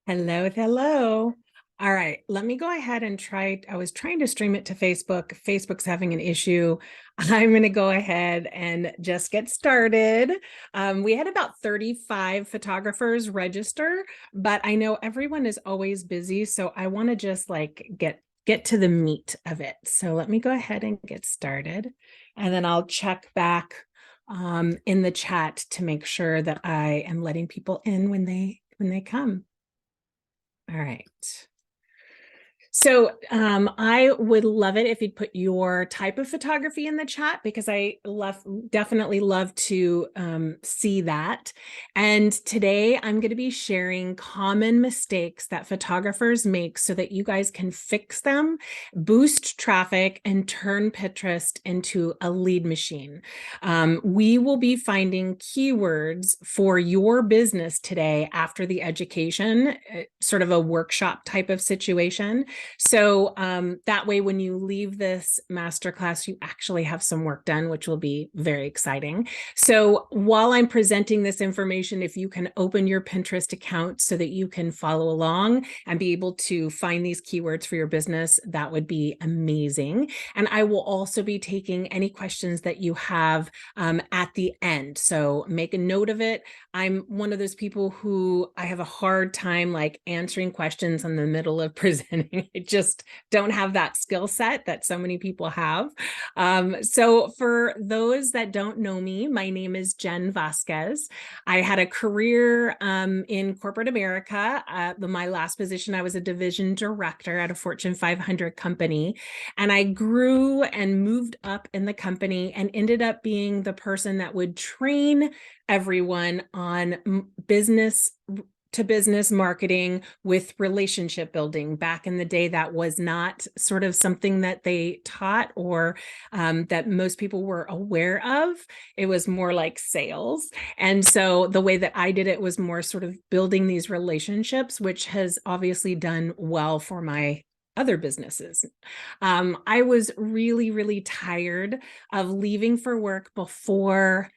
Hello, hello. All right, let me go ahead and try. I was trying to stream it to Facebook. Facebook's having an issue. I'm going to go ahead and just get started. We had about 35 photographers register, but I know everyone is always busy, so I want to just get to the meat of it. So let me go ahead and get started, and then I'll check back in the chat to make sure that I am letting people in when they come. All right. So I would love it if you'd put your type of photography in the chat because definitely love to see that. And today I'm going to be sharing common mistakes that photographers make so that you guys can fix them, boost traffic, and turn Pinterest into a lead machine. We will be finding keywords for your business today after the education, sort of a workshop type of situation. So that way, when you leave this masterclass, you actually have some work done, which will be very exciting. So while I'm presenting this information, if you can open your Pinterest account so that you can follow along and be able to find these keywords for your business, that would be amazing. And I will also be taking any questions that you have at the end. So make a note of it. I'm one of those people who I have a hard time answering questions in the middle of presenting. I just don't have that skill set that so many people have. So for those that don't know me, my name is Jen Vasquez. I had a career in corporate America. My last position, I was a division director at a Fortune 500 company. And I grew and moved up in the company and ended up being the person that would train everyone on business to business marketing with relationship building. Back in the day, that was not sort of something that they taught or that most people were aware of. It was more like sales. And so the way that I did it was more sort of building these relationships, which has obviously done well for my other businesses. I was really, really tired of leaving for work before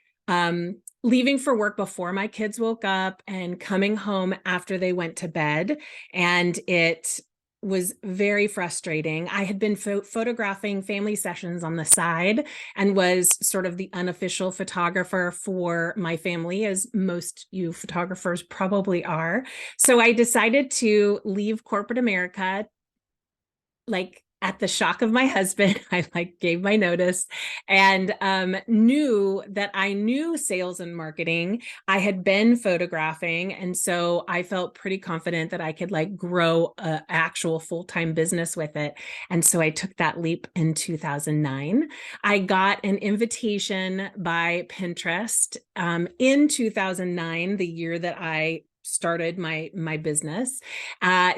my kids woke up and coming home after they went to bed. And it was very frustrating. I had been photographing family sessions on the side and was sort of the unofficial photographer for my family, as most you photographers probably are. So I decided to leave corporate America at the shock of my husband. I gave my notice and knew that I knew sales and marketing. I had been photographing. And so I felt pretty confident that I could grow an actual full-time business with it. And so I took that leap in 2009. I got an invitation by Pinterest in 2009, the year that I started my business.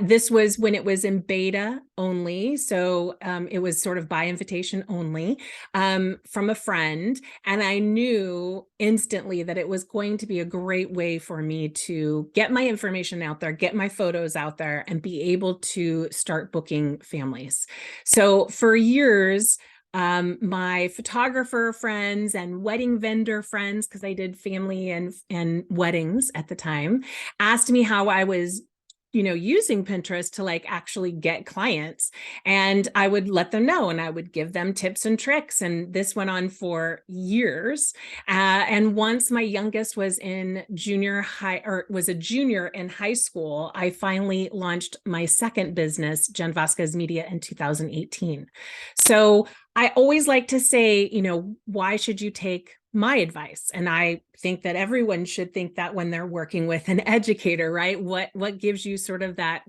This was when it was in beta only. So it was sort of by invitation only from a friend. And I knew instantly that it was going to be a great way for me to get my information out there, get my photos out there, and be able to start booking families. So for years, my photographer friends and wedding vendor friends, because I did family and weddings at the time, asked me how I was using Pinterest to actually get clients. And I would let them know and I would give them tips and tricks. And this went on for years. And once my youngest was in junior high, or was a junior in high school, I finally launched my second business, Jen Vasquez Media, in 2018. So I always like to say, why should you take my advice? And I think that everyone should think that when they're working with an educator, right? What gives you sort of that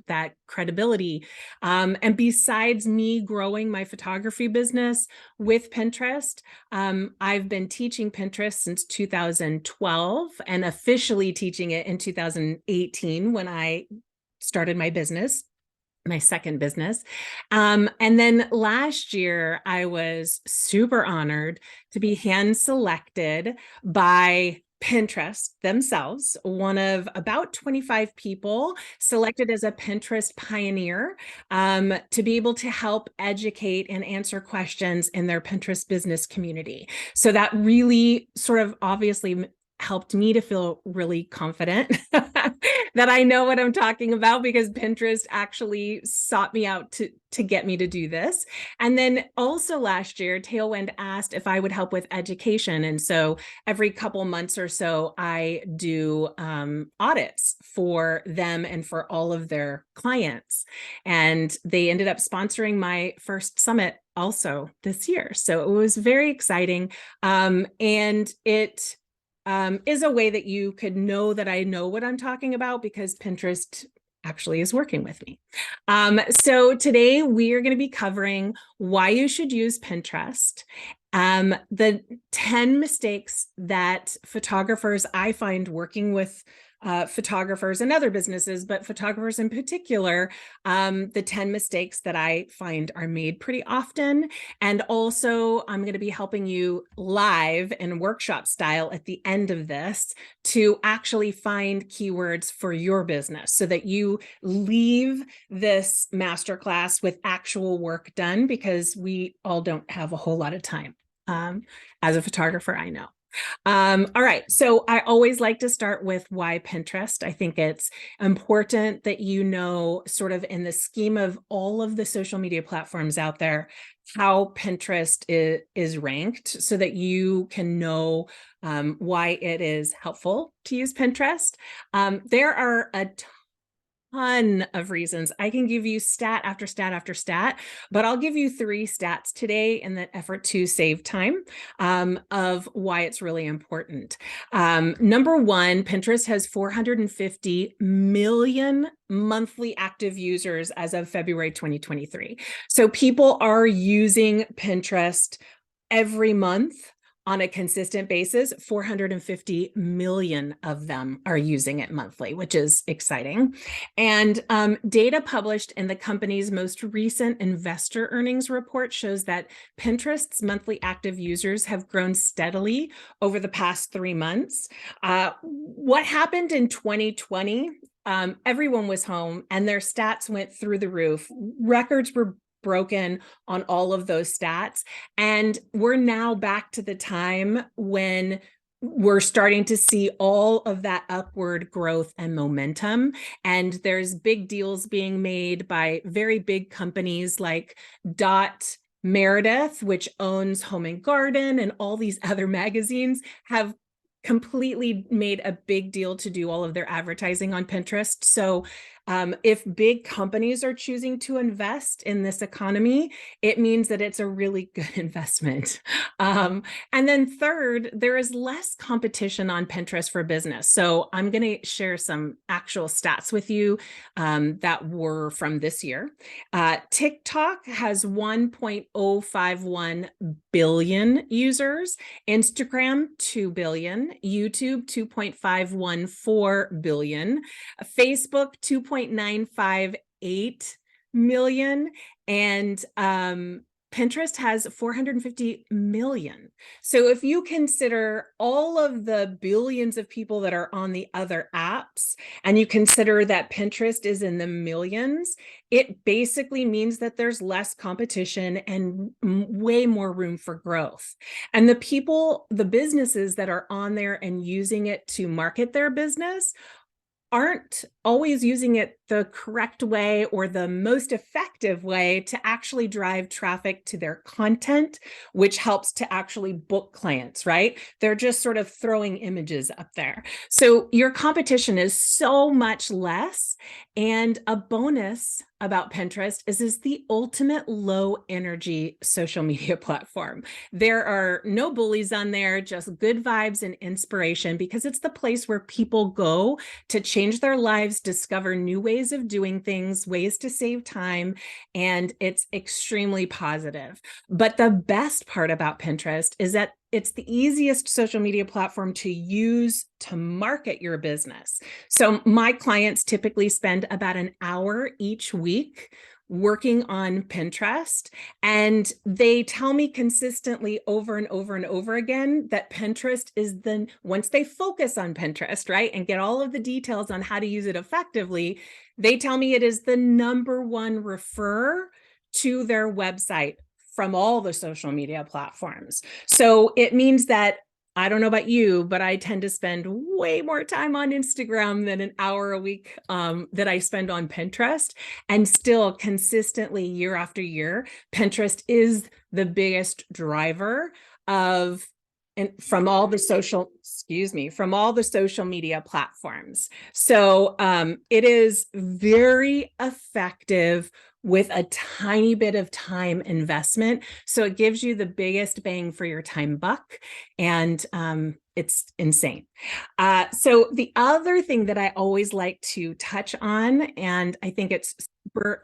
credibility? And besides me growing my photography business with Pinterest, I've been teaching Pinterest since 2012 and officially teaching it in 2018 when I started my second business. And then last year, I was super honored to be hand selected by Pinterest themselves, one of about 25 people selected as a Pinterest pioneer, to be able to help educate and answer questions in their Pinterest business community. So that really sort of obviously helped me to feel really confident that I know what I'm talking about because Pinterest actually sought me out to get me to do this. And then also last year, Tailwind asked if I would help with education. And so every couple months or so, I do audits for them and for all of their clients. And they ended up sponsoring my first summit also this year. So it was very exciting. And it is a way that you could know that I know what I'm talking about because Pinterest actually is working with me. So today we are going to be covering why you should use Pinterest, the 10 mistakes that photographers I find working with photographers and other businesses, but photographers in particular, the 10 mistakes that I find are made pretty often. And also, I'm going to be helping you live in workshop style at the end of this to actually find keywords for your business so that you leave this masterclass with actual work done, because we all don't have a whole lot of time. As a photographer, I know. All right. So I always like to start with why Pinterest. I think it's important that you know, sort of in the scheme of all of the social media platforms out there, how Pinterest is ranked so that you can know why it is helpful to use Pinterest. There are a ton of reasons. I can give you stat after stat after stat, but I'll give you 3 stats today in that effort to save time of why it's really important. Number one, Pinterest has 450 million monthly active users as of February 2023. So people are using Pinterest every month on a consistent basis. 450 million of them are using it monthly, which is exciting. And data published in the company's most recent investor earnings report shows that Pinterest's monthly active users have grown steadily over the past 3 months. What happened in 2020? Everyone was home and their stats went through the roof. Records were broken on all of those stats. And we're now back to the time when we're starting to see all of that upward growth and momentum. And there's big deals being made by very big companies like Dot Meredith, which owns Home and Garden, and all these other magazines have completely made a big deal to do all of their advertising on Pinterest. So if big companies are choosing to invest in this economy, it means that it's a really good investment. And then third, there is less competition on Pinterest for business. So I'm going to share some actual stats with you that were from this year. TikTok has 1.051 billion users, Instagram 2 billion, YouTube 2.514 billion, Facebook 2.958 million, and Pinterest has 450 million. So if you consider all of the billions of people that are on the other apps, and you consider that Pinterest is in the millions, it basically means that there's less competition and way more room for growth. And the people, the businesses that are on there and using it to market their business aren't always using it the correct way or the most effective way to actually drive traffic to their content, which helps to actually book clients, right? They're just sort of throwing images up there. So your competition is so much less. And a bonus about Pinterest is it's the ultimate low energy social media platform. There are no bullies on there, just good vibes and inspiration, because it's the place where people go to change their lives, discover new ways of doing things, ways to save time, and it's extremely positive. But the best part about Pinterest is that it's the easiest social media platform to use to market your business. So my clients typically spend about an hour each week working on Pinterest, and they tell me consistently over and over and over again that Pinterest is once they focus on Pinterest, right, and get all of the details on how to use it effectively, they tell me it is the #1 refer to their website from all the social media platforms. So it means that I don't know about you, but I tend to spend way more time on Instagram than an hour a week that I spend on Pinterest. And still consistently year after year, Pinterest is the biggest driver of and from all the social, excuse me, from all the social media platforms. So it is very effective with a tiny bit of time investment. So it gives you the biggest bang for your time buck. And it's insane. So the other thing that I always like to touch on, and I think it's super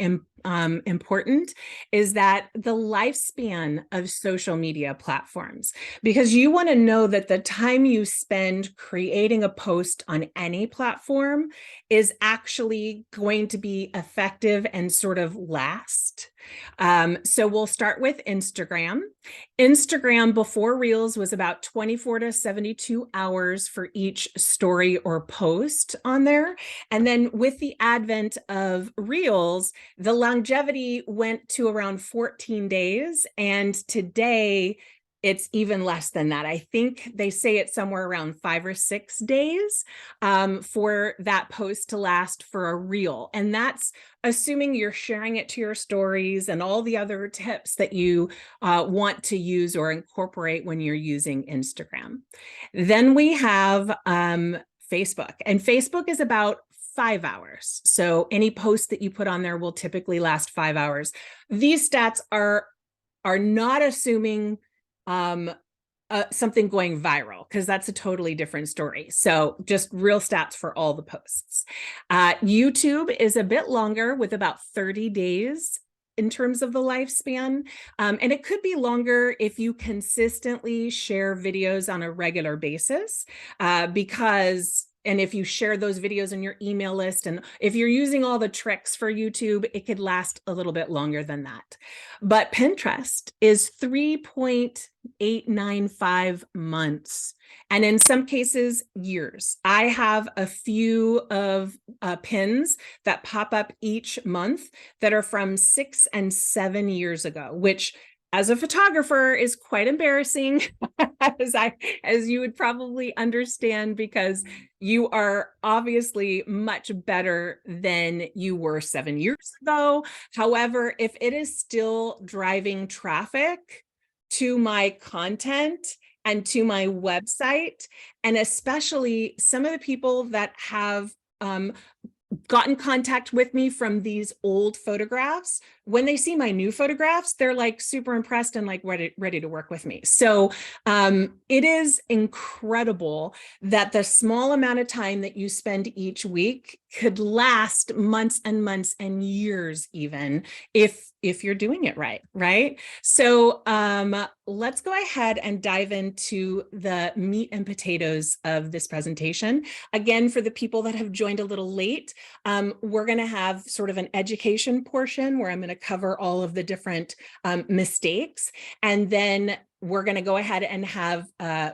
important, is that the lifespan of social media platforms, because you want to know that the time you spend creating a post on any platform is actually going to be effective and sort of last. So we'll start with Instagram. Instagram before Reels was about 24 to 72 hours for each story or post on there. And then with the advent of Reels, the longevity went to around 14 days. And today, it's even less than that. I think they say it's somewhere around 5 or 6 days for that post to last for a reel. And that's assuming you're sharing it to your stories and all the other tips that you want to use or incorporate when you're using Instagram. Then we have Facebook, and Facebook is about 5 hours. So any post that you put on there will typically last 5 hours. These stats are not assuming something going viral, because that's a totally different story. So just real stats for all the posts. YouTube is a bit longer with about 30 days in terms of the lifespan. And it could be longer if you consistently share videos on a regular basis, and if you share those videos in your email list, and if you're using all the tricks for YouTube, it could last a little bit longer than that. But Pinterest is 3.895 months, and in some cases, years. I have a few of pins that pop up each month that are from 6 and 7 years ago, which as a photographer is quite embarrassing, as you would probably understand, because you are obviously much better than you were 7 years ago. However, if it is still driving traffic to my content and to my website, and especially some of the people that have got in contact with me from these old photographs, when they see my new photographs, they're like super impressed and like ready to work with me. So it is incredible that the small amount of time that you spend each week could last months and months and years, even if you're doing it right? So let's go ahead and dive into the meat and potatoes of this presentation. Again, for the people that have joined a little late, we're going to have sort of an education portion where I'm going to cover all of the different mistakes. And then we're going to go ahead and have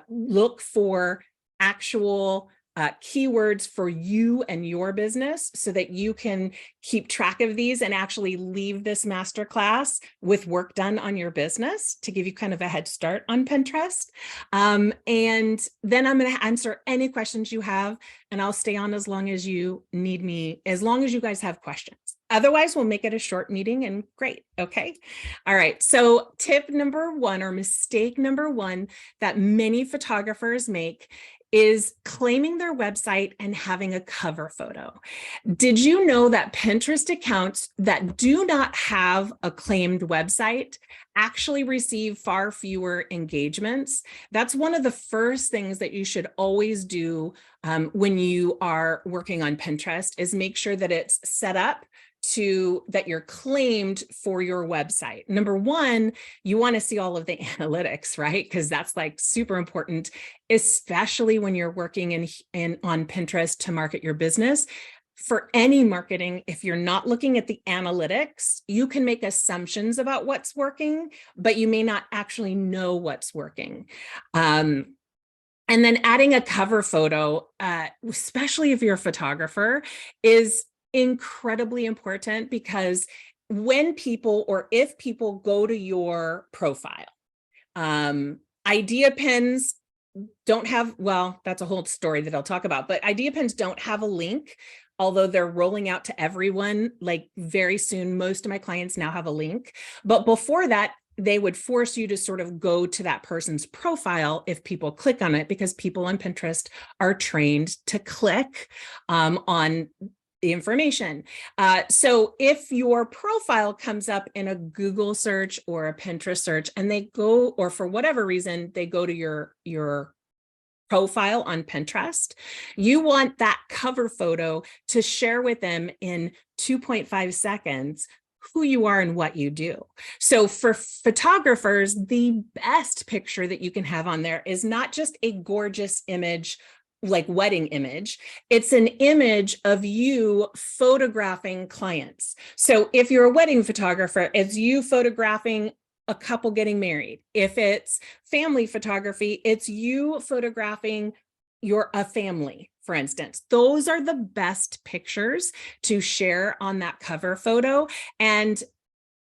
look for actual keywords for you and your business so that you can keep track of these and actually leave this masterclass with work done on your business to give you kind of a head start on Pinterest. And then I'm going to answer any questions you have, and I'll stay on as long as you need me, as long as you guys have questions. Otherwise, we'll make it a short meeting and great. Okay. All right. So tip number one, or mistake number one that many photographers make, is claiming their website and having a cover photo. Did you know that Pinterest accounts that do not have a claimed website actually receive far fewer engagements? That's one of the first things that you should always do when you are working on Pinterest, is make sure that it's set up that you're claimed for your website. Number one, you want to see all of the analytics, right? Because that's like super important, especially when you're working on Pinterest to market your business. For any marketing, if you're not looking at the analytics, you can make assumptions about what's working, but you may not actually know what's working. And then adding a cover photo, especially if you're a photographer, is incredibly important, because when people, or if people go to your profile, idea pins don't have, well, that's a whole story that I'll talk about, but idea pins don't have a link, although they're rolling out to everyone like very soon. Most of my clients now have a link, but before that, they would force you to sort of go to that person's profile if people click on it, because people on Pinterest are trained to click on the information. So if your profile comes up in a Google search or a Pinterest search and they go, or for whatever reason, they go to your profile on Pinterest, you want that cover photo to share with them in 2.5 seconds who you are and what you do. So for photographers, the best picture that you can have on there is not just a gorgeous image like wedding image, it's an image of you photographing clients. So if you're a wedding photographer, it's you photographing a couple getting married. If it's family photography, it's you photographing a family, for instance. Those are the best pictures to share on that cover photo. And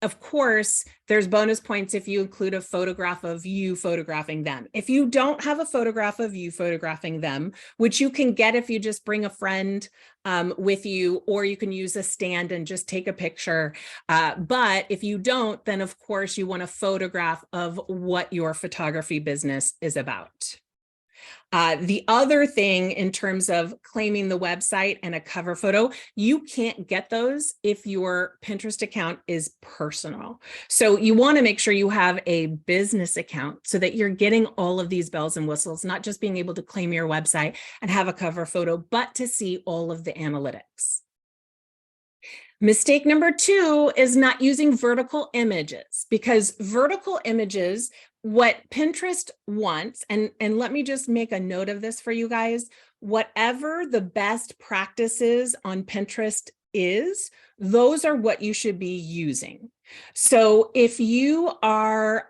of course, there's bonus points if you include a photograph of you photographing them. If you don't have a photograph of you photographing them, which you can get if you just bring a friend with you, or you can use a stand and just take a picture. But if you don't, then of course you want a photograph of what your photography business is about. The other thing in terms of claiming the website and a cover photo, you can't get those if your Pinterest account is personal. So you want to make sure you have a business account so that you're getting all of these bells and whistles, not just being able to claim your website and have a cover photo, but to see all of the analytics. Mistake number 2 is not using vertical images, because vertical images, what Pinterest wants, and let me just make a note of this for you guys, whatever the best practices on Pinterest is, those are what you should be using. So if you are,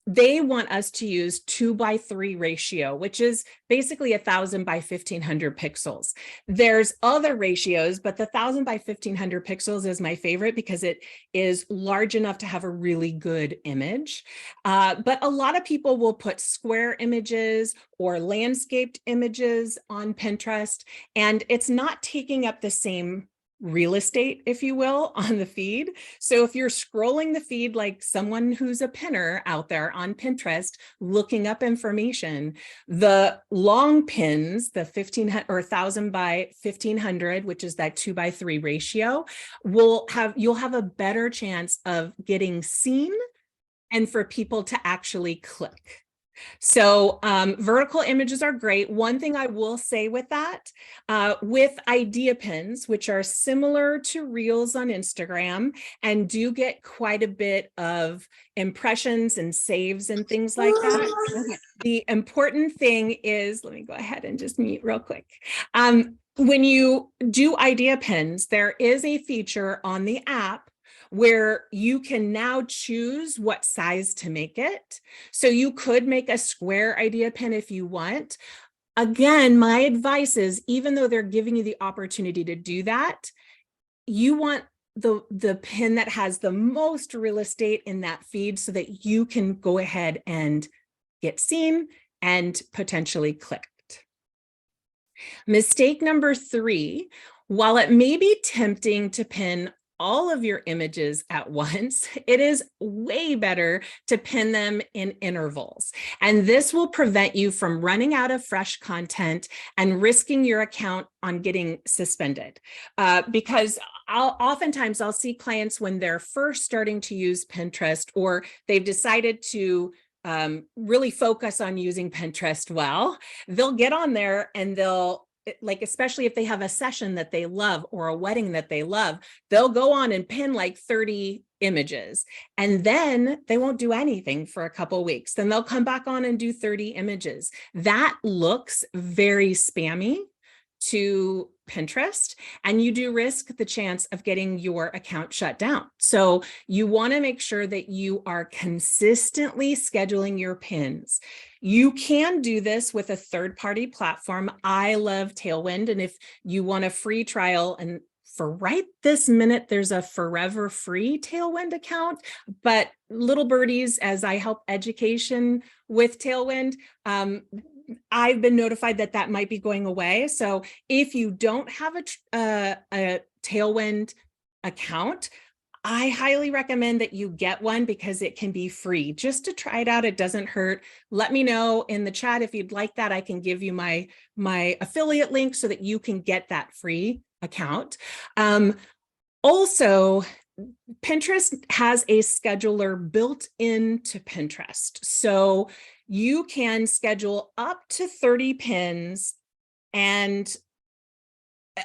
they want us to use 2:3 ratio, which is basically 1,000 by 1,500 pixels. There's other ratios, but the 1,000 by 1,500 pixels is my favorite because it is large enough to have a really good image. But a lot of people will put square images or landscaped images on Pinterest, and it's not taking up the same real estate, if you will, on the feed. So if you're scrolling the feed like someone who's a pinner out there on Pinterest looking up information, the long pins, the 1,500 or 1,000 by 1,500, which is that 2:3 ratio, you'll have a better chance of getting seen and for people to actually click. So vertical images are great. One thing I will say with that, with idea pins, which are similar to Reels on Instagram and do get quite a bit of impressions and saves and things like that. The important thing is, let me go ahead and just mute real quick. When you do idea pins, there is a feature on the app where you can now choose what size to make it. So you could make a square idea pin if you want. Again, my advice is, even though they're giving you the opportunity to do that, you want the pin that has the most real estate in that feed so that you can go ahead and get seen and potentially clicked. Mistake number 3, while it may be tempting to pin all of your images at once, it is way better to pin them in intervals. And this will prevent you from running out of fresh content and risking your account on getting suspended. Because oftentimes I'll see clients when they're first starting to use Pinterest, or they've decided to really focus on using Pinterest well, they'll get on there and like, especially if they have a session that they love or a wedding that they love, they'll go on and pin like 30 images, and then they won't do anything for a couple of weeks. Then they'll come back on and do 30 images. That looks very spammy to Pinterest, and you do risk the chance of getting your account shut down. So you want to make sure that you are consistently scheduling your pins. You can do this with a third-party platform. I love Tailwind, and if you want a free trial and for right this minute, there's a forever free Tailwind account, but little birdies, as I help education with Tailwind, I've been notified that that might be going away. So if you don't have a Tailwind account, I highly recommend that you get one because it can be free just to try it out. It doesn't hurt. Let me know in the chat if you'd like that. I can give you my affiliate link so that you can get that free account. Also, Pinterest has a scheduler built into Pinterest. So you can schedule up to 30 pins, and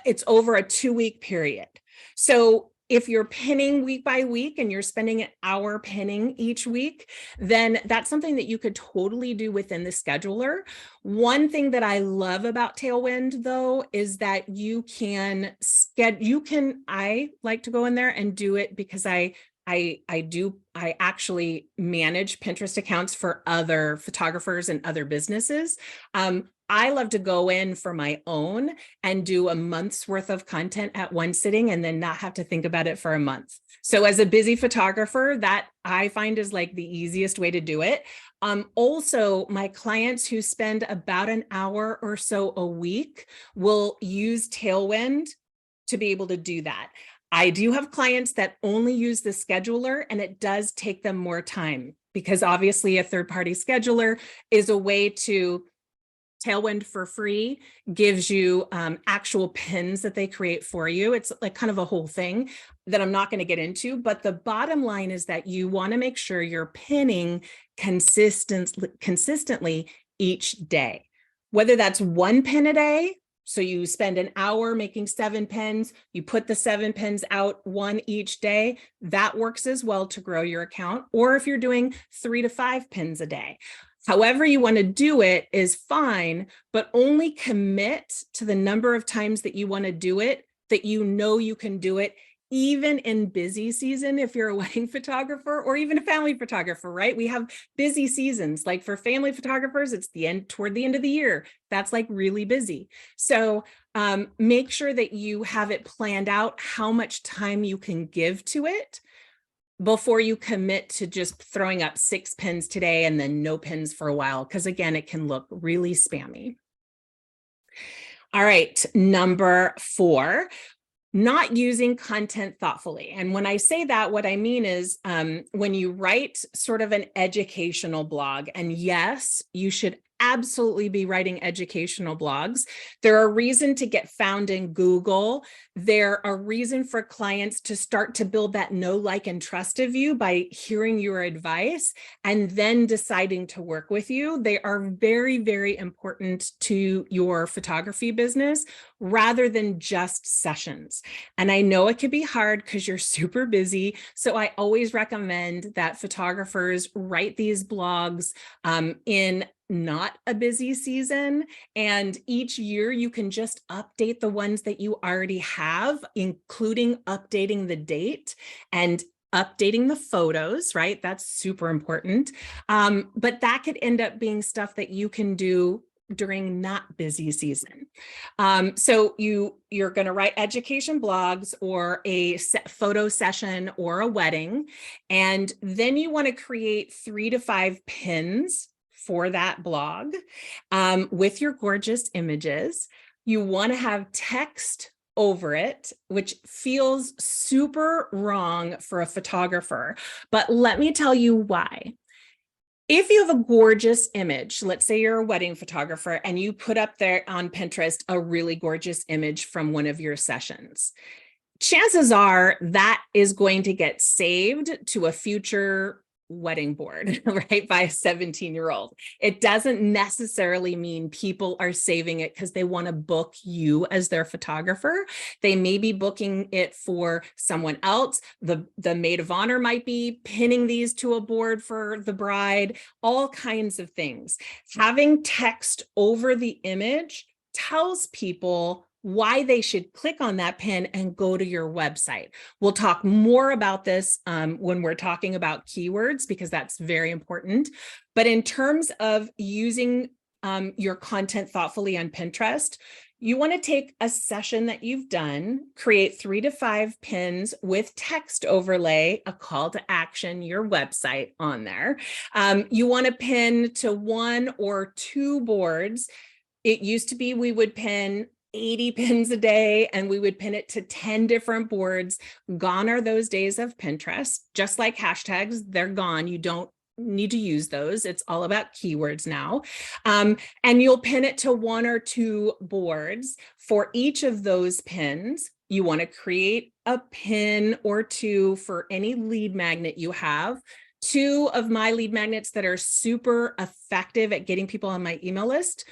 it's over a 2-week period. So if you're pinning week by week and you're spending an hour pinning each week, then that's something that you could totally do within the scheduler. One thing that I love about Tailwind, though, is that you can I like to go in there and do it because I actually manage Pinterest accounts for other photographers and other businesses. I love to go in for my own and do a month's worth of content at one sitting and then not have to think about it for a month. So as a busy photographer, that I find is like the easiest way to do it. Also, my clients who spend about an hour or so a week will use Tailwind to be able to do that. I do have clients that only use the scheduler, and it does take them more time because obviously a third-party scheduler is a way to Tailwind for free gives you actual pins that they create for you. It's like kind of a whole thing that I'm not going to get into, but the bottom line is that you want to make sure you're pinning consistently each day, whether that's 1 pin a day. So you spend an hour making 7 pins, you put the 7 pins out, 1 each day, that works as well to grow your account. Or if you're doing 3 to 5 pins a day. However you want to do it is fine, but only commit to the number of times that you want to do it, that you know you can do it, even in busy season, if you're a wedding photographer or even a family photographer, right? We have busy seasons. Like for family photographers, it's toward the end of the year. That's like really busy. So make sure that you have it planned out how much time you can give to it before you commit to just throwing up 6 pins today and then no pins for a while, because again, it can look really spammy. All right, number 4, not using content thoughtfully. And when I say that, what I mean is when you write sort of an educational blog, and yes, you should absolutely be writing educational blogs. They're a reason to get found in Google. They're a reason for clients to start to build that know, like, and trust of you by hearing your advice and then deciding to work with you. They are very, very important to your photography business rather than just sessions. And I know it can be hard because you're super busy. So I always recommend that photographers write these blogs in not a busy season. And each year you can just update the ones that you already have, including updating the date and updating the photos, right? That's super important. But that could end up being stuff that you can do during not busy season. So you're going to write education blogs or a photo session or a wedding, and then you want to create 3 to 5 pins for that blog with your gorgeous images. You want to have text over it, which feels super wrong for a photographer, but let me tell you why. If you have a gorgeous image, let's say you're a wedding photographer and you put up there on Pinterest a really gorgeous image from one of your sessions, chances are that is going to get saved to a future wedding board, right, by a 17-year-old. It doesn't necessarily mean people are saving it because they want to book you as their photographer. They may be booking it for someone else. The maid of honor might be pinning these to a board for the bride, all kinds of things. Having text over the image tells people why they should click on that pin and go to your website. We'll talk more about this when we're talking about keywords, because that's very important. But in terms of using your content thoughtfully on Pinterest, You want to take a session that you've done, create 3 to 5 pins with text overlay, a call to action, your website on there. You want to pin to 1 or 2 boards. It used to be we would pin 80 pins a day and we would pin it to 10 different boards. Gone are those days of Pinterest. Just like hashtags, they're gone. You don't need to use those. It's all about keywords now. And you'll pin it to 1 or 2 boards. For each of those pins, you want to create a pin or 2 for any lead magnet you have. 2 of my lead magnets that are super effective at getting people on my email list.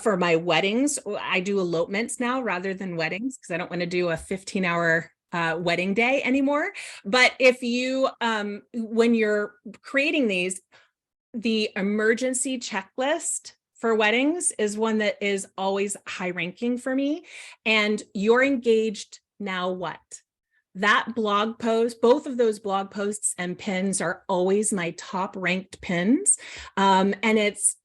For my weddings, I do elopements now rather than weddings because I don't want to do a 15-hour wedding day anymore. But if you, when you're creating these, the emergency checklist for weddings is one that is always high ranking for me. And you're engaged, now what? That blog post, both of those blog posts and pins are always my top ranked pins. And it's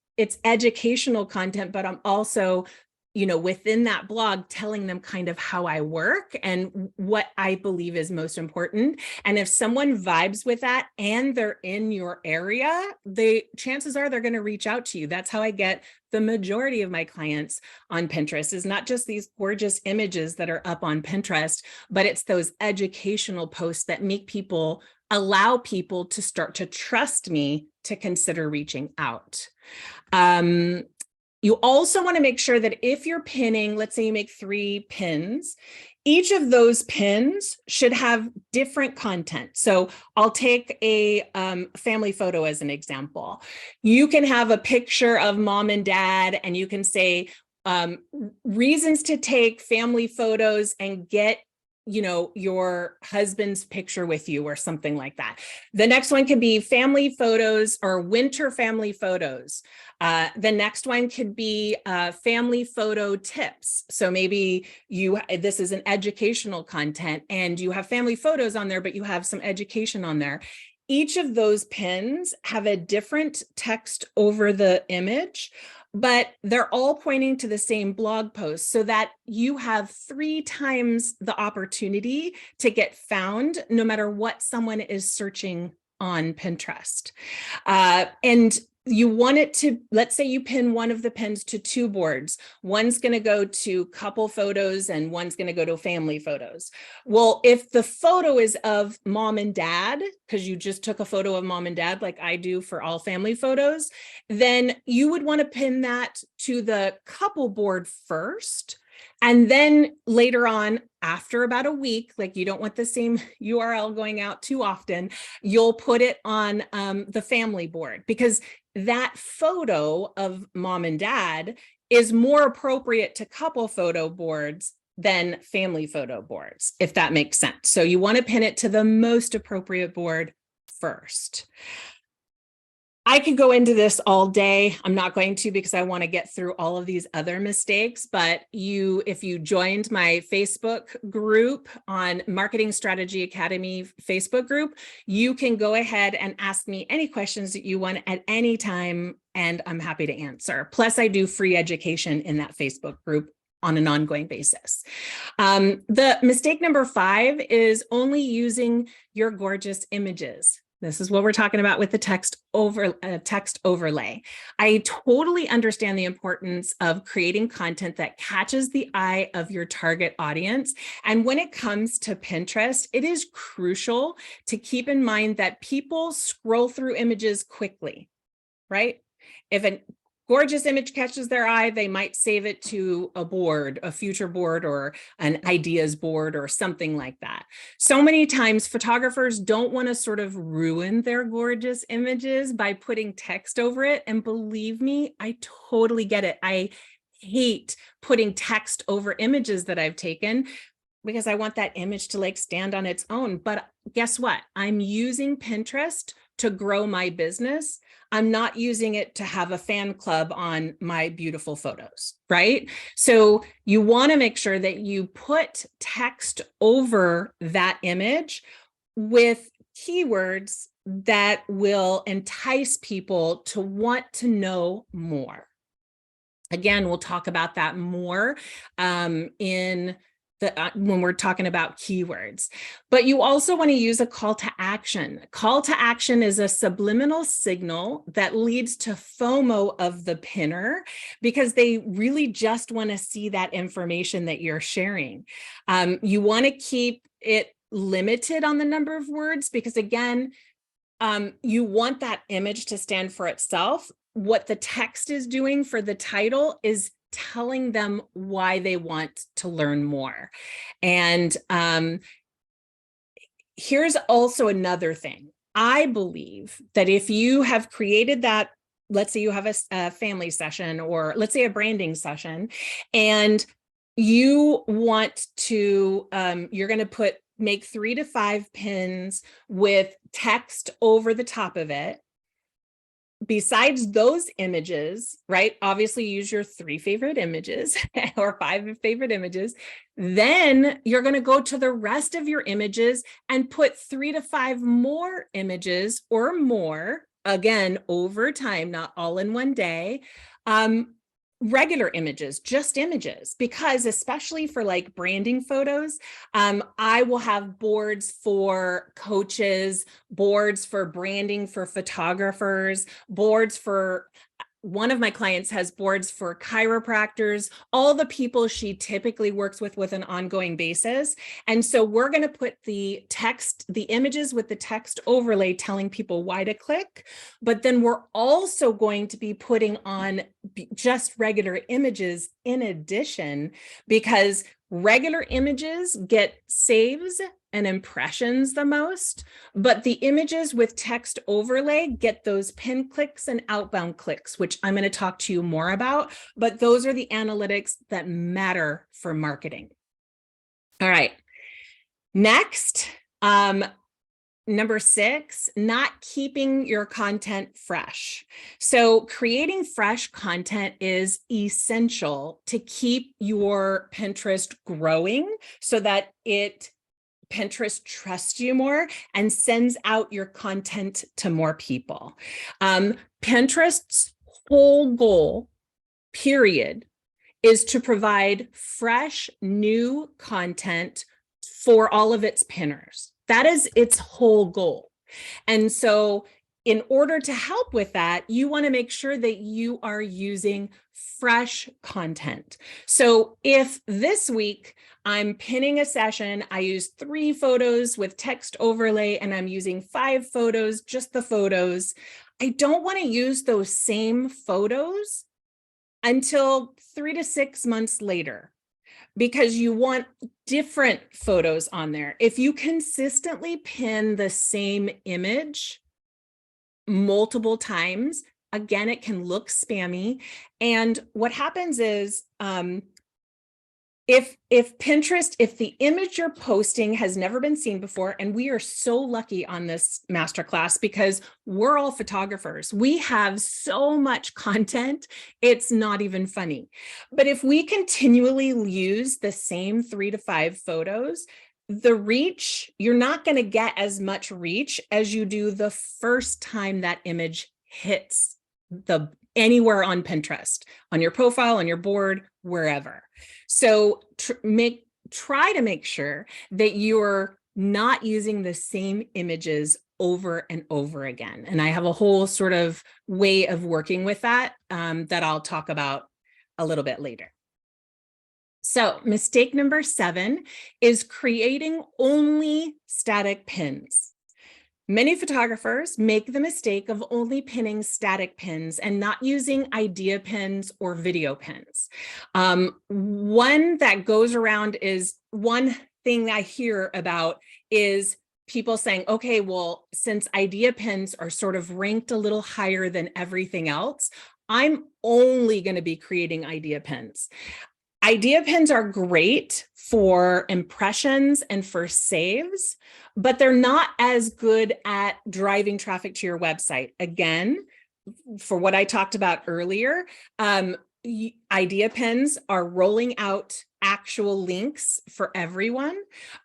educational content, but I'm also, within that blog, telling them kind of how I work and what I believe is most important. And if someone vibes with that and they're in your area, chances are they're going to reach out to you. That's how I get the majority of my clients on Pinterest, is not just these gorgeous images that are up on Pinterest, but it's those educational posts that allow people to start to trust me to consider reaching out. You also want to make sure that if you're pinning, let's say you make 3 pins, each of those pins should have different content. So I'll take a family photo as an example. You can have a picture of mom and dad, and you can say reasons to take family photos and get your husband's picture with you or something like that. The next one could be family photos or winter family photos. The next one could be family photo tips. So maybe this is an educational content and you have family photos on there, but you have some education on there. Each of those pins have a different text over the image, but they're all pointing to the same blog post so that you have 3 times the opportunity to get found no matter what someone is searching on Pinterest. And you want it to, let's say you pin one of the pins to 2 boards. One's going to go to couple photos and one's going to go to family photos. Well, if the photo is of mom and dad, because you just took a photo of mom and dad like I do for all family photos, then you would want to pin that to the couple board first. And then later on, after about a week, like you don't want the same URL going out too often, you'll put it on the family board, because that photo of mom and dad is more appropriate to couple photo boards than family photo boards, if that makes sense. So you want to pin it to the most appropriate board first. I could go into this all day. I'm not going to, because I want to get through all of these other mistakes. But if you joined my Facebook group on Marketing Strategy Academy Facebook group, you can go ahead and ask me any questions that you want at any time, and I'm happy to answer. Plus, I do free education in that Facebook group on an ongoing basis. The mistake number 5 is only using your gorgeous images. This is what we're talking about with the text overlay. I totally understand the importance of creating content that catches the eye of your target audience. And when it comes to Pinterest, it is crucial to keep in mind that people scroll through images quickly, right? If a gorgeous image catches their eye, they might save it to a board, a future board, or an ideas board, or something like that. So many times photographers don't want to sort of ruin their gorgeous images by putting text over it. And believe me, I totally get it. I hate putting text over images that I've taken, because I want that image to like stand on its own. But guess what? I'm using Pinterest to grow my business. I'm not using it to have a fan club on my beautiful photos, right? So you want to make sure that you put text over that image with keywords that will entice people to want to know more. Again, we'll talk about that more in when we're talking about keywords. But you also want to use a call to action. Call to action is a subliminal signal that leads to FOMO of the pinner, because they really just want to see that information that you're sharing. You want to keep it limited on the number of words, because again, you want that image to stand for itself. What the text is doing for the title is telling them why they want to learn more. And here's also another thing. I believe that if you have created that, let's say you have a family session, or let's say a branding session, and you want to, you're going to make 3 to 5 pins with text over the top of it. Besides those images, right? Obviously use your 3 favorite images or 5 favorite images. Then you're going to go to the rest of your images and put 3 to 5 more images or more, again, over time, not all in one day. Regular images, just images, because especially for like branding photos, I will have boards for coaches, boards for branding for photographers, boards for, one of my clients has boards for chiropractors, all the people she typically works with an ongoing basis. And so we're going to put the text, the images with the text overlay telling people why to click. But then we're also going to be putting on just regular images in addition, because regular images get saves and impressions the most, but the images with text overlay get those pin clicks and outbound clicks, which I'm going to talk to you more about, but those are the analytics that matter for marketing. All right. Next, number 6, not keeping your content fresh. So creating fresh content is essential to keep your Pinterest growing so that Pinterest trusts you more and sends out your content to more people. Pinterest's whole goal, period, is to provide fresh, new content for all of its pinners. That is its whole goal. And so in order to help with that, you want to make sure that you are using fresh content. So if this week I'm pinning a session, I use 3 photos with text overlay, and I'm using 5 photos, just the photos, I don't want to use those same photos until 3 to 6 months later, because you want different photos on there. If you consistently pin the same image multiple times, again, it can look spammy. And what happens is, if Pinterest, if the image you're posting has never been seen before, and we are so lucky on this masterclass because we're all photographers, we have so much content, it's not even funny. But if we continually use the same 3 to 5 photos, the reach, you're not going to get as much reach as you do the first time that image hits anywhere on Pinterest, on your profile, on your board, wherever. So try to make sure that you're not using the same images over and over again. And I have a whole sort of way of working with that that I'll talk about a little bit later. So mistake number 7 is creating only static pins. Many photographers make the mistake of only pinning static pins and not using idea pins or video pins. One that goes around is, one thing I hear about is people saying, okay, well, since idea pins are sort of ranked a little higher than everything else, I'm only going to be creating idea pins. Idea pins are great for impressions and for saves, but they're not as good at driving traffic to your website. Again, for what I talked about earlier, idea pins are rolling out actual links for everyone,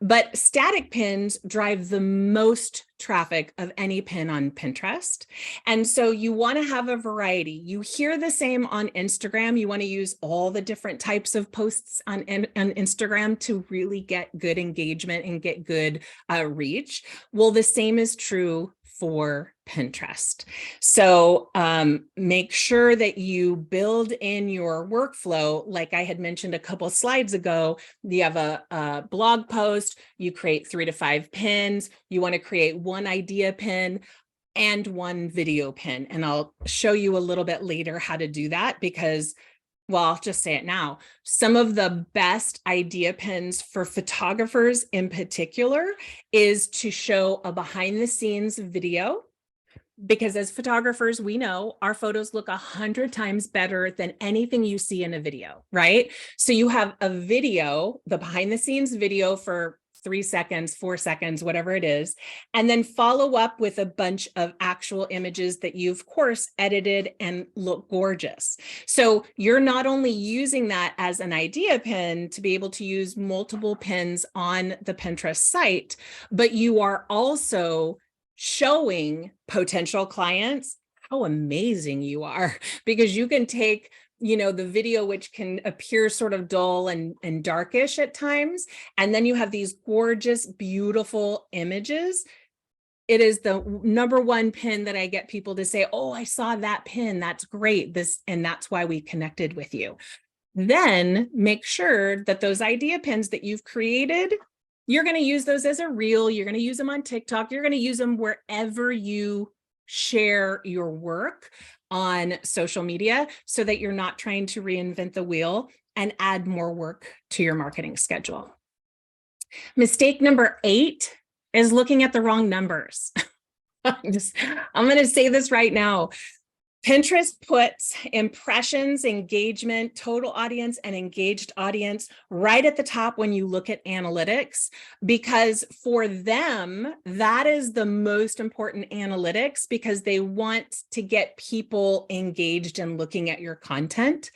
but static pins drive the most traffic of any pin on Pinterest. And so you want to have a variety. You hear the same on Instagram. You want to use all the different types of posts on Instagram to really get good engagement and get good reach. Well, the same is true for Pinterest. So make sure that you build in your workflow. Like I had mentioned a couple of slides ago, you have a blog post, you create 3 to 5 pins, you want to create one idea pin and one video pin. And I'll show you a little bit later how to do that because, well, I'll just say it now. Some of the best idea pins for photographers in particular is to show a behind the scenes video, because as photographers, we know our photos look 100 times better than anything you see in a video, right? So you have a video, the behind the scenes video for 3 seconds, 4 seconds, whatever it is, and then follow up with a bunch of actual images that you, of course, edited and look gorgeous. So you're not only using that as an idea pin to be able to use multiple pins on the Pinterest site, but you are also showing potential clients how amazing you are, because you can take, you know, the video, which can appear sort of dull and darkish at times, and then you have these gorgeous, beautiful images. It is the number one pin that I get people to say, oh, I saw that pin. That's great. And that's why we connected with you. Then make sure that those idea pins that you've created, you're going to use those as a reel. You're going to use them on TikTok. You're going to use them wherever you share your work on social media, so that you're not trying to reinvent the wheel and add more work to your marketing schedule. Mistake number 8 is looking at the wrong numbers. I'm going to say this right now. Pinterest puts impressions, engagement, total audience, and engaged audience right at the top when you look at analytics, because for them, that is the most important analytics, because they want to get people engaged and looking at your content.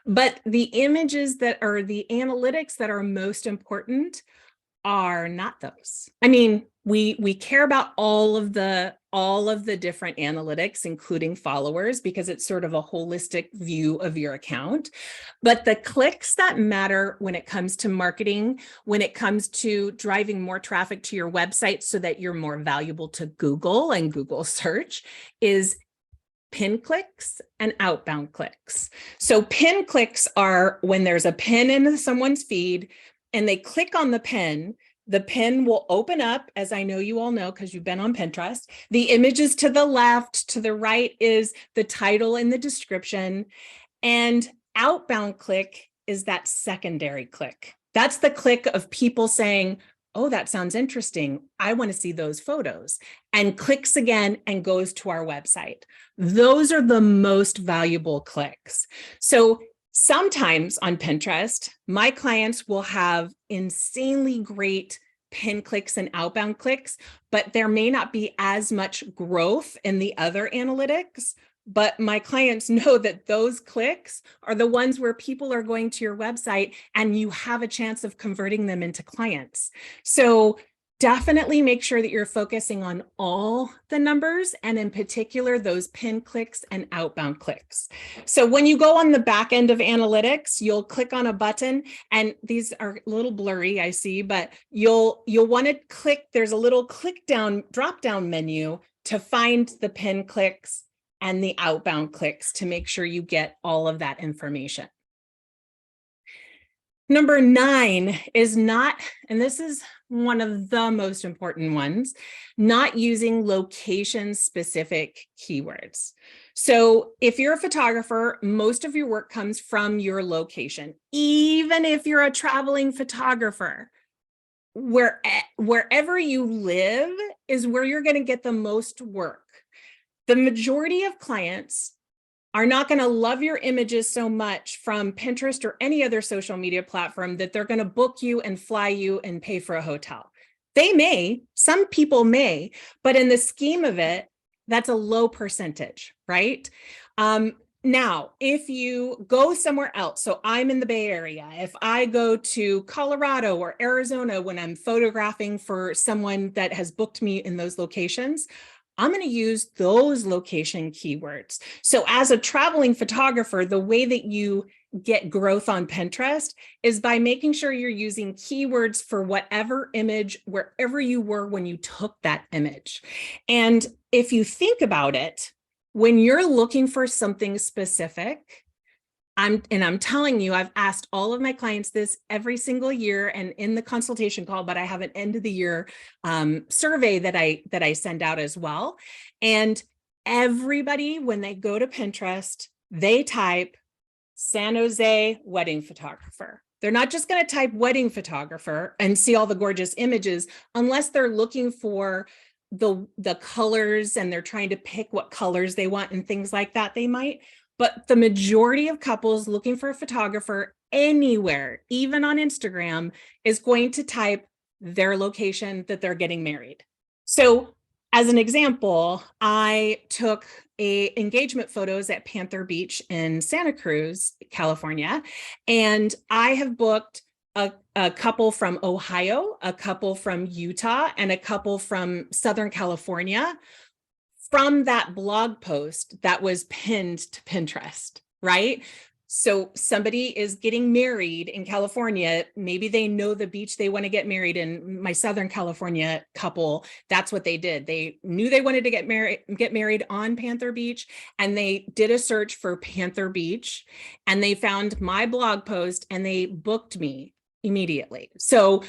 But the images that are the analytics that are most important are not those. I mean, we care about all of the different analytics, including followers, because it's sort of a holistic view of your account. But the clicks that matter when it comes to marketing, when it comes to driving more traffic to your website so that you're more valuable to Google and Google search, is pin clicks and outbound clicks. So pin clicks are when there's a pin in someone's feed and they click on the pin will open up, as I know you all know because you've been on Pinterest. The images to the left, to the right is the title and the description. And outbound click is that secondary click. That's the click of people saying, oh, that sounds interesting. I want to see those photos, and clicks again and goes to our website. Those are the most valuable clicks. So sometimes on Pinterest, my clients will have insanely great pin clicks and outbound clicks, but there may not be as much growth in the other analytics. But my clients know that those clicks are the ones where people are going to your website and you have a chance of converting them into clients. So definitely make sure that you're focusing on all the numbers, and in particular, those pin clicks and outbound clicks. So when you go on the back end of analytics, you'll click on a button, and these are a little blurry, I see, but you'll want to click, there's a little drop down menu to find the pin clicks and the outbound clicks to make sure you get all of that information. Number 9 is not, and this is one of the most important ones, not using location-specific keywords. So if you're a photographer, most of your work comes from your location. Even if you're a traveling photographer, wherever you live is where you're going to get the most work. The majority of clients are not going to love your images so much from Pinterest or any other social media platform that they're going to book you and fly you and pay for a hotel. They may, some people may, but in the scheme of it, that's a low percentage, right? Now, if you go somewhere else, so I'm in the Bay Area, if I go to Colorado or Arizona when I'm photographing for someone that has booked me in those locations, I'm going to use those location keywords. So as a traveling photographer, the way that you get growth on Pinterest is by making sure you're using keywords for whatever image, wherever you were when you took that image. And if you think about it, when you're looking for something specific, I'm telling you, I've asked all of my clients this every single year and in the consultation call, but I have an end of the year survey that I send out as well. And everybody, when they go to Pinterest, they type San Jose wedding photographer. They're not just going to type wedding photographer and see all the gorgeous images unless they're looking for the colors and they're trying to pick what colors they want and things like that. They might. But the majority of couples looking for a photographer anywhere, even on Instagram, is going to type their location that they're getting married. So as an example, I took engagement photos at Panther Beach in Santa Cruz, California, and I have booked a couple from Ohio, a couple from Utah, and a couple from Southern California from that blog post that was pinned to Pinterest, right? So somebody is getting married in California. Maybe they know the beach they want to get married in. My Southern California couple, that's what they did. They knew they wanted to get married on Panther Beach, and they did a search for Panther Beach, and they found my blog post and they booked me immediately. So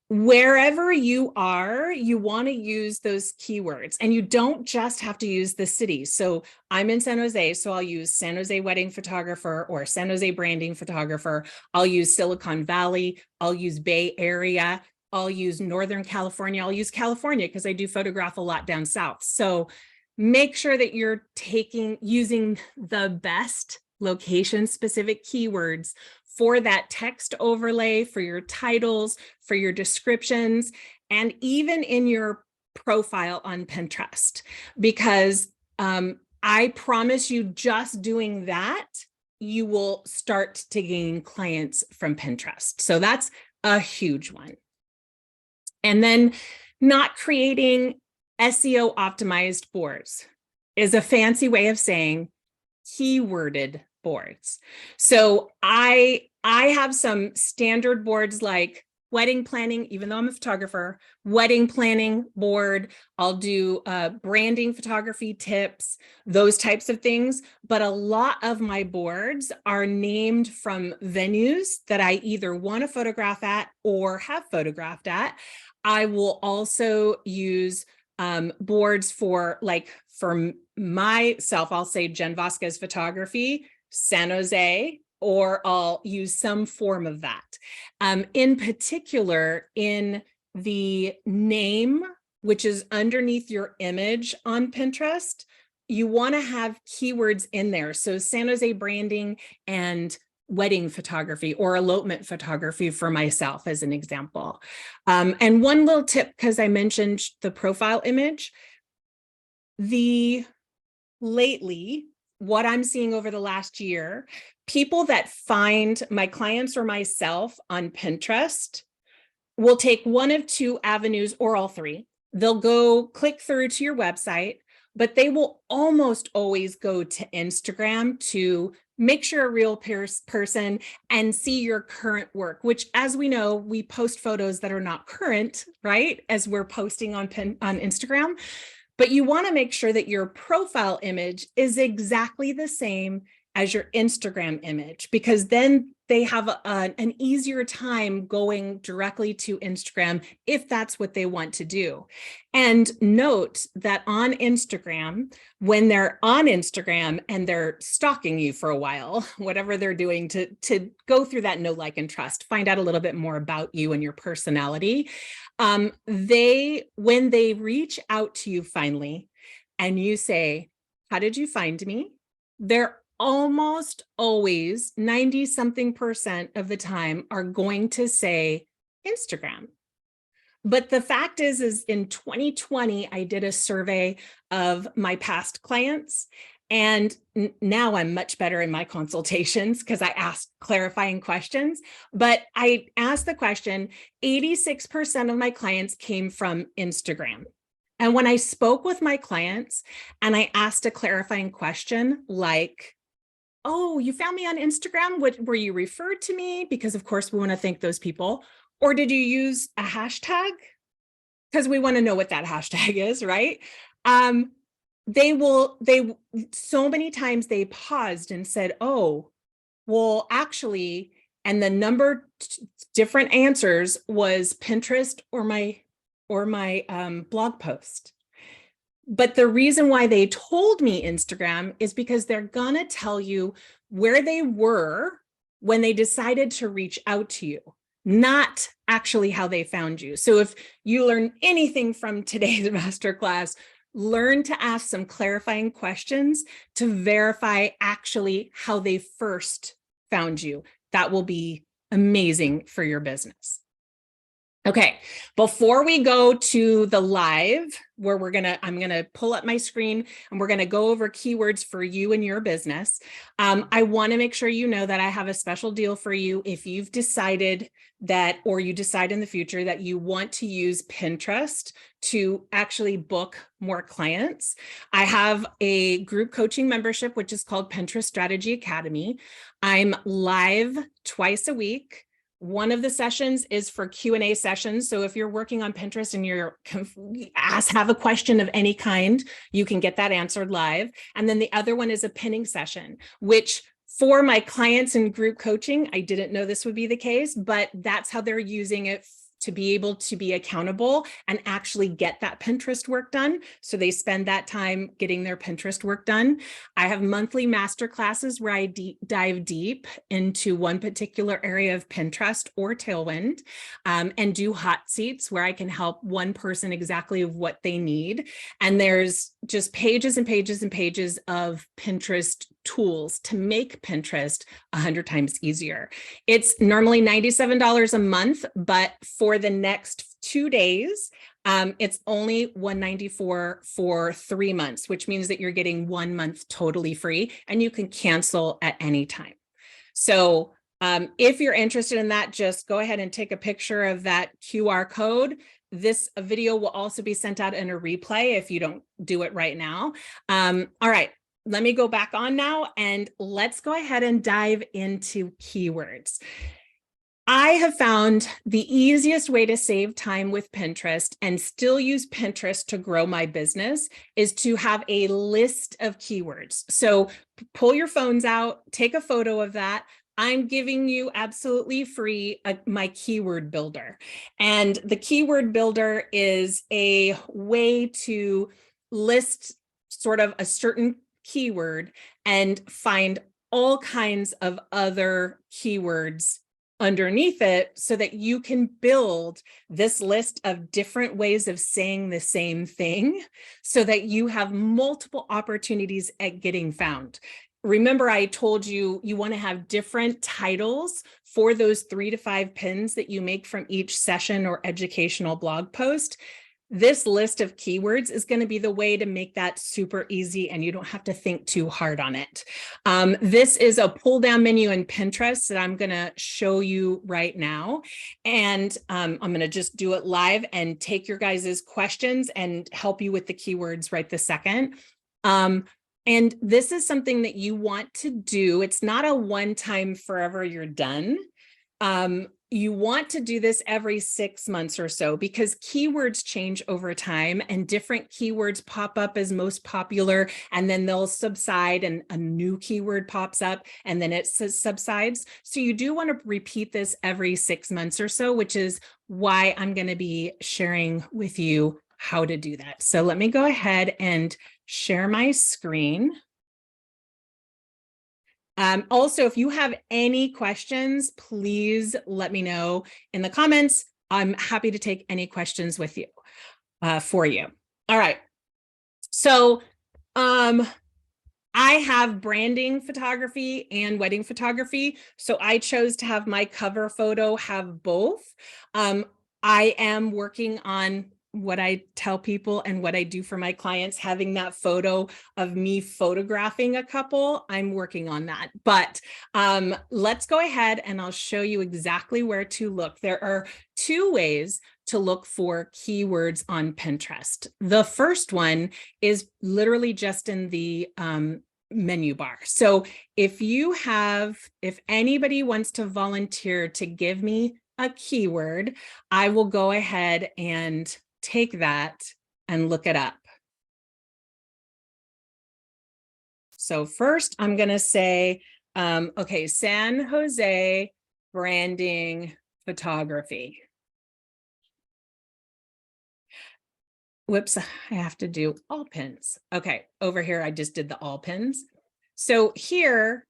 wherever you are, you want to use those keywords, and you don't just have to use the city. So I'm in San Jose, so I'll use San Jose wedding photographer or San Jose branding photographer. I'll use Silicon Valley. I'll use Bay Area. I'll use Northern California. I'll use California because I do photograph a lot down south. So make sure that you're using the best location specific keywords for that text overlay, for your titles, for your descriptions, and even in your profile on Pinterest. Because I promise you, just doing that, you will start to gain clients from Pinterest. So that's a huge one. And then not creating SEO optimized boards is a fancy way of saying keyworded boards. So I have some standard boards like wedding planning, even though I'm a photographer, wedding planning board. I'll do branding photography tips, those types of things. But a lot of my boards are named from venues that I either want to photograph at or have photographed at. I will also use boards for myself, I'll say Jen Vasquez Photography, San Jose, or I'll use some form of that. In particular, in the name, which is underneath your image on Pinterest, you want to have keywords in there. So San Jose branding and wedding photography or elopement photography for myself as an example. And one little tip, because I mentioned the profile image, lately, what I'm seeing over the last year, people that find my clients or myself on Pinterest will take one of two avenues or all three. They'll go click through to your website, but they will almost always go to Instagram to make sure a real person and see your current work, which, as we know, we post photos that are not current, right? As we're posting on Instagram. But you want to make sure that your profile image is exactly the same as your Instagram image, because then they have an easier time going directly to Instagram if that's what they want to do. And note that on Instagram, when they're on Instagram and they're stalking you for a while, whatever they're doing to go through that know, like, and trust, find out a little bit more about you and your personality, when they reach out to you finally and you say, "How did you find me?" They're almost always 90-something% of the time are going to say Instagram. But the fact is in 2020, I did a survey of my past clients, And now I'm much better in my consultations because I ask clarifying questions. But I asked the question, 86% of my clients came from Instagram. And when I spoke with my clients and I asked a clarifying question like, oh, you found me on Instagram? What, were you referred to me? Because of course we want to thank those people. Or did you use a hashtag? Because we want to know what that hashtag is, right? They so many times they paused and said, oh, well, actually, and the number different answers was Pinterest or my blog post. But the reason why they told me Instagram is because they're gonna tell you where they were when they decided to reach out to you, not actually how they found you. So if you learn anything from today's masterclass, learn to ask some clarifying questions to verify actually how they first found you. That will be amazing for your business. Okay, before we go to the live where I'm gonna pull up my screen and we're gonna go over keywords for you and your business. I wanna make sure you know that I have a special deal for you if you've decided that, or you decide in the future that you want to use Pinterest to actually book more clients. I have a group coaching membership, which is called Pinterest Strategy Academy. I'm live twice a week. One of the sessions is for Q&A sessions. So if you're working on Pinterest and have a question of any kind, you can get that answered live. And then the other one is a pinning session, which for my clients in group coaching, I didn't know this would be the case, but that's how they're using it to be able to be accountable and actually get that Pinterest work done. So they spend that time getting their Pinterest work done. I have monthly masterclasses where I dive deep into one particular area of Pinterest or Tailwind, and do hot seats where I can help one person exactly of what they need. And there's just pages and pages and pages of Pinterest tools to make Pinterest 100 times easier. It's normally $97 a month, but for the next 2 days, it's only $194 for 3 months, which means that you're getting 1 month totally free and you can cancel at any time. So if you're interested in that, just go ahead and take a picture of that QR code. This video will also be sent out in a replay if you don't do it right now. All right, let me go back on now and let's go ahead and dive into keywords. I have found the easiest way to save time with Pinterest and still use Pinterest to grow my business is to have a list of keywords. So pull your phones out, take a photo of that. I'm giving you absolutely free my keyword builder. And the keyword builder is a way to list sort of a certain keyword and find all kinds of other keywords underneath it so that you can build this list of different ways of saying the same thing so that you have multiple opportunities at getting found. Remember, I told you, you want to have different titles for those 3 to 5 pins that you make from each session or educational blog post. This list of keywords is going to be the way to make that super easy and you don't have to think too hard on it. This is a pull down menu in Pinterest that I'm going to show you right now. And I'm going to just do it live and take your guys' questions and help you with the keywords right this second. And this is something that you want to do. It's not a one-time forever you're done. You want to do this every 6 months or so because keywords change over time and different keywords pop up as most popular and then they'll subside and a new keyword pops up and then it subsides. So you do want to repeat this every 6 months or so, which is why I'm going to be sharing with you how to do that. So let me go ahead and share my screen. Also, if you have any questions, please let me know in the comments. I'm happy to take any questions with you, for you. All right. So I have branding photography and wedding photography. So I chose to have my cover photo have both. I am working on what I tell people and what I do for my clients, having that photo of me photographing a couple. I'm working on that, but let's go ahead and I'll show you exactly where to look. There are two ways to look for keywords on Pinterest. The first one is literally just in the menu bar. So if anybody wants to volunteer to give me a keyword, I will go ahead and take that and look it up. So first I'm going to say, okay, San Jose branding photography. Whoops, I have to do all pins. Okay, over here, I just did the all pins. So here,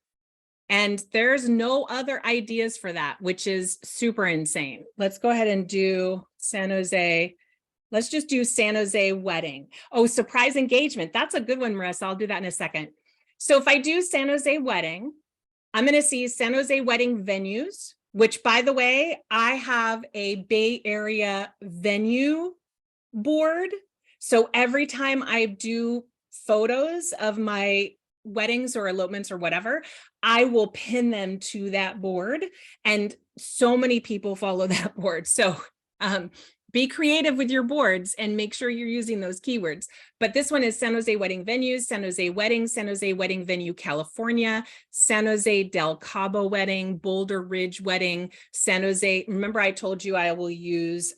and there's no other ideas for that, which is super insane. Let's go ahead and do San Jose. Let's just do San Jose wedding. Oh, surprise engagement. That's a good one, Marissa. I'll do that in a second. So if I do San Jose wedding, I'm going to see San Jose wedding venues, which, by the way, I have a Bay Area venue board. So every time I do photos of my weddings or elopements or whatever, I will pin them to that board. And so many people follow that board. So be creative with your boards and make sure you're using those keywords. But this one is San Jose wedding venues, San Jose wedding, San Jose wedding venue, California, San Jose Del Cabo wedding, Boulder Ridge wedding, San Jose. Remember I told you I will use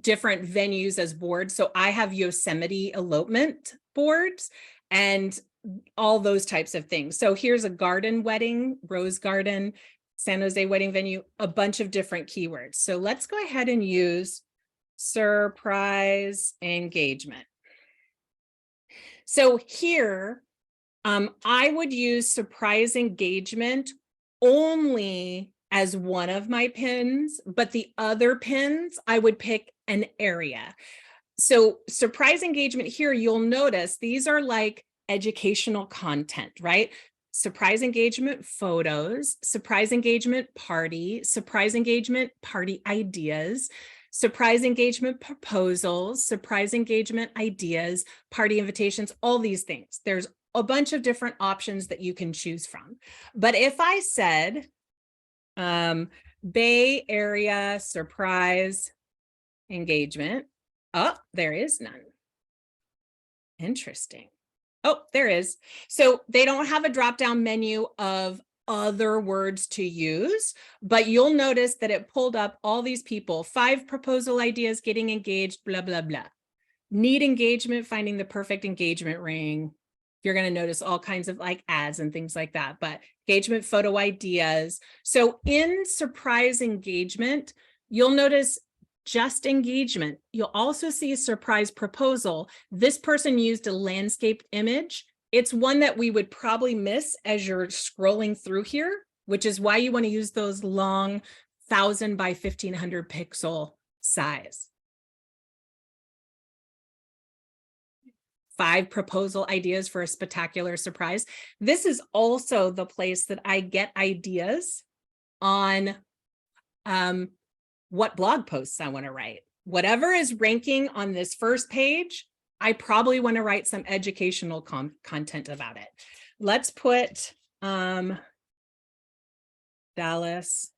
different venues as boards. So I have Yosemite elopement boards and all those types of things. So here's a garden wedding, Rose Garden, San Jose wedding venue, a bunch of different keywords. So let's go ahead and use surprise engagement. So here, I would use surprise engagement only as one of my pins, but the other pins, I would pick an area. So surprise engagement here, you'll notice these are like educational content, right? Surprise engagement photos, surprise engagement party ideas, surprise engagement proposals, surprise engagement ideas, party invitations, all these things. There's a bunch of different options that you can choose from. But if I said Bay Area surprise engagement, oh, there is none. Interesting. Oh, there is. So they don't have a drop-down menu of other words to use, but you'll notice that it pulled up all these people, 5 proposal ideas, getting engaged, blah, blah, blah. Need engagement, finding the perfect engagement ring. You're going to notice all kinds of like ads and things like that, but engagement photo ideas. So in surprise engagement, you'll notice just engagement. You'll also see a surprise proposal. This person used a landscape image. It's one that we would probably miss as you're scrolling through here, which is why you want to use those long 1000 by 1500 pixel size. 5 proposal ideas for a spectacular surprise. This is also the place that I get ideas on what blog posts I want to write. Whatever is ranking on this first page, I probably want to write some educational content about it. Let's put Dallas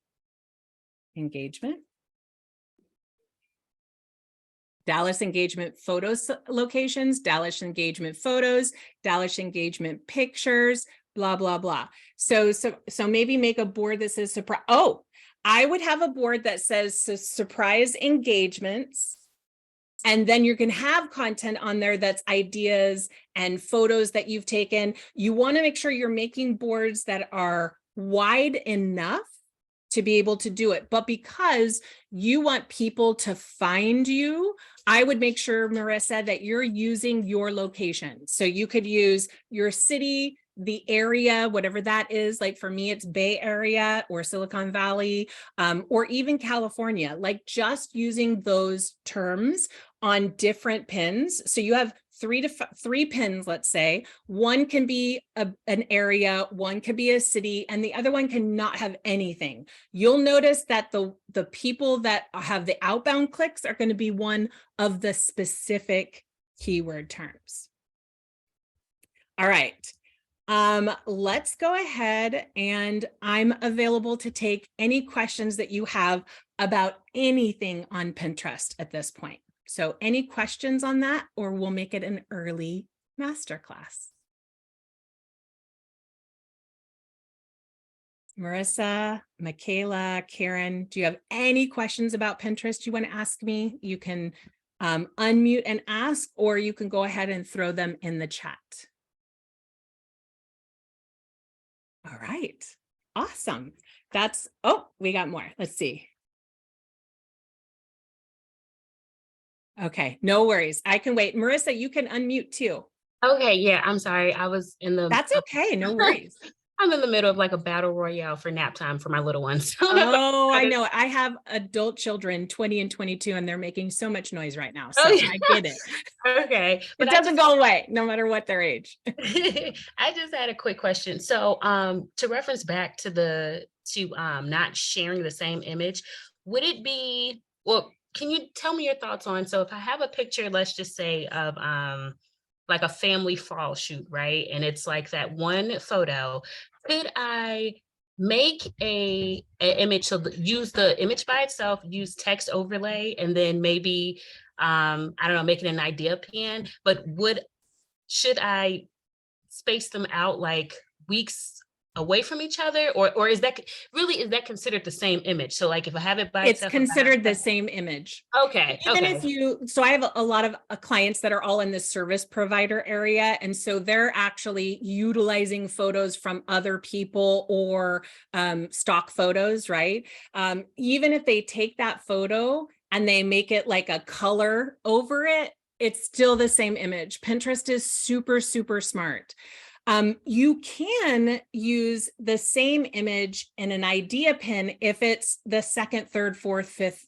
engagement. Dallas engagement photos locations, Dallas engagement photos, Dallas engagement pictures, blah, blah, blah. So maybe make a board that says surprise. Oh, I would have a board that says surprise engagements. And then you can have content on there that's ideas and photos that you've taken. You want to make sure you're making boards that are wide enough to be able to do it. But because you want people to find you, I would make sure, Marissa, that you're using your location. So you could use your city, the area, whatever that is. Like for me, it's Bay Area or Silicon Valley, or even California, like just using those terms on different pins. So you have three pins, let's say. One can be an area, one can be a city, and the other one cannot have anything. You'll notice that the people that have the outbound clicks are going to be one of the specific keyword terms. All right. Let's go ahead, and I'm available to take any questions that you have about anything on Pinterest at this point. So any questions on that, or we'll make it an early masterclass. Marissa, Michaela, Karen, do you have any questions about Pinterest you want to ask me? You can unmute and ask, or you can go ahead and throw them in the chat. All right, awesome. Oh, we got more. Let's see. Okay, no worries. I can wait. Marissa, you can unmute too. Okay, yeah, I'm sorry. I was in the That's okay, no worries. I'm in the middle of like a battle royale for nap time for my little ones. Oh, I know. I have adult children, 20 and 22, and they're making so much noise right now. So yeah. I get it. Okay. But it doesn't go away no matter what their age. I just had a quick question. So to reference back to not sharing the same image, would it be, well, can you tell me your thoughts on, so if I have a picture, let's just say of like a family fall shoot, right? And it's like that one photo, could I make an image, so use the image by itself, use text overlay, and then maybe I don't know, make it an idea pin, but should I space them out like weeks away from each other, or is that considered the same image? So like if I have it by It's itself, considered the same image. Okay. Even if so I have a lot of clients that are all in the service provider area. And so they're actually utilizing photos from other people or stock photos, right? Even if they take that photo and they make it like a color over it, it's still the same image. Pinterest is super, super smart. You can use the same image in an idea pin if it's the second, third, fourth, fifth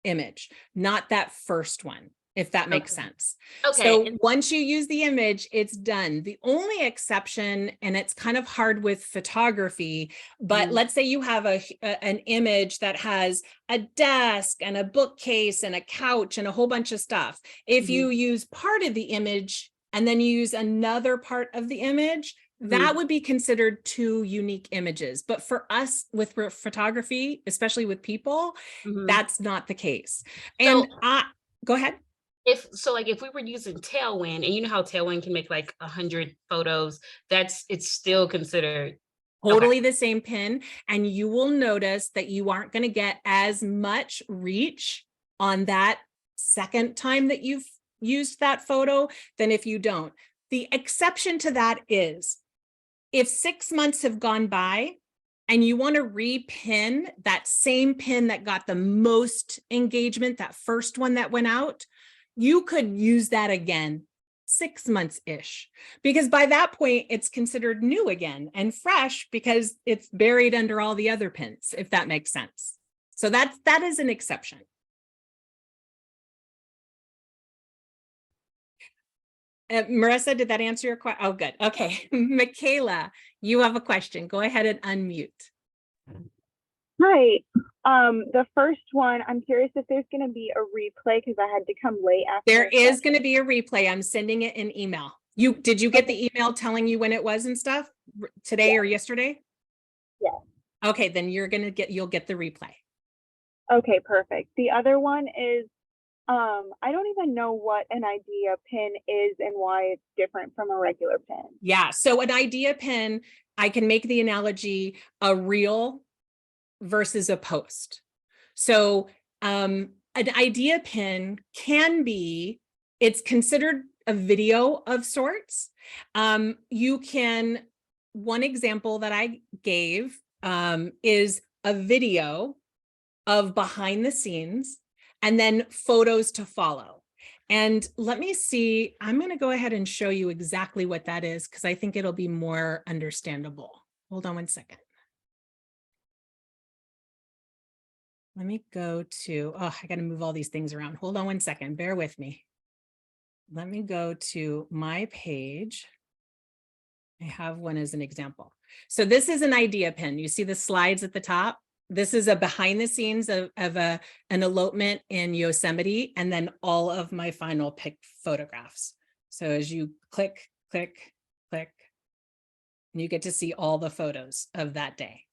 image, not that first one, if that makes sense. Okay. So once you use the image, it's done. The only exception, and it's kind of hard with photography, but let's say you have an image that has a desk and a bookcase and a couch and a whole bunch of stuff. If you use part of the image and then you use another part of the image, that would be considered two unique images. But for us with photography, especially with people, that's not the case. And go ahead. If we were using Tailwind, and you know how Tailwind can make like 100 photos, it's still considered totally the same pin. And you will notice that you aren't going to get as much reach on that second time that you've used that photo than if you don't. The exception to that is if 6 months have gone by and you want to repin that same pin that got the most engagement, that first one that went out, you could use that again 6 months-ish, because by that point it's considered new again and fresh because it's buried under all the other pins, if that makes sense. So that is an exception. Marissa, did that answer your question? Oh, good. Okay. Michaela, you have a question. Go ahead and unmute. Hi. The first one, I'm curious if there's going to be a replay because I had to come late after. There is going to be a replay. I'm sending it in email. Did you get the email telling you when it was and stuff today or yesterday? Yes. Okay, then you'll get the replay. Okay, perfect. The other one is, I don't even know what an idea pin is and why it's different from a regular pin. Yeah, so an idea pin, I can make the analogy a reel versus a post. So an idea pin it's considered a video of sorts. One example that I gave is a video of behind the scenes and then photos to follow. And let me see, I'm going to go ahead and show you exactly what that is because I think it'll be more understandable. Hold on one second. Let me go to, I got to move all these things around. Hold on one second. Bear with me. let me go to my page. I have one as an example. So this is an idea pin. You see the slides at the top? This is a behind the scenes of an elopement in Yosemite, and then all of my final pick photographs. So as you click, click, click, and you get to see all the photos of that day.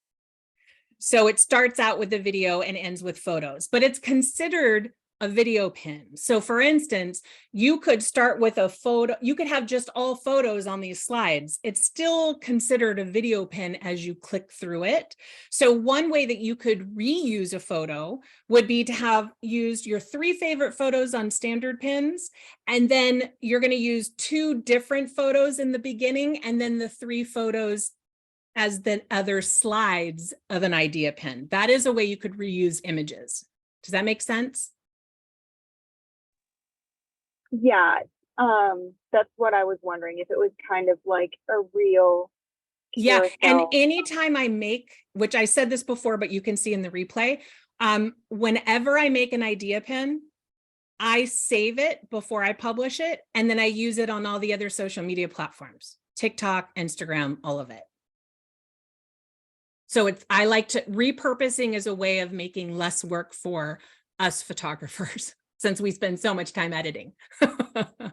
So it starts out with the video and ends with photos, but it's considered a video pin. So for instance, you could start with a photo, you could have just all photos on these slides. It's still considered a video pin as you click through it. So one way that you could reuse a photo would be to have used your 3 favorite photos on standard pins, and then you're going to use 2 different photos in the beginning, and then the 3 photos as the other slides of an idea pin. That is a way you could reuse images. Does that make sense? Yeah, that's what I was wondering, if it was kind of like a real Yeah, and carousel. anytime I make, which I said this before, but you can see in the replay, whenever I make an idea pin, I save it before I publish it, and then I use it on all the other social media platforms, TikTok, Instagram, all of it. So I like to, repurposing is a way of making less work for us photographers since we spend so much time editing. Perfect,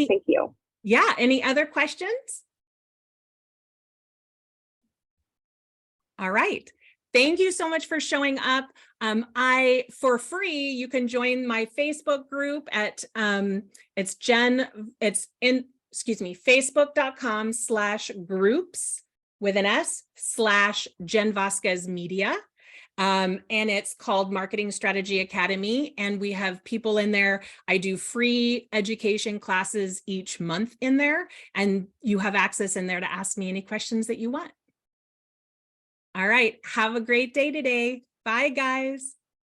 thank you. Yeah, any other questions? All right. Thank you so much for showing up. For free, you can join my Facebook group at facebook.com/groups with an S/Jen Vasquez Media. And it's called Marketing Strategy Academy. And we have people in there. I do free education classes each month in there, and you have access in there to ask me any questions that you want. All right. Have a great day today. Bye, guys.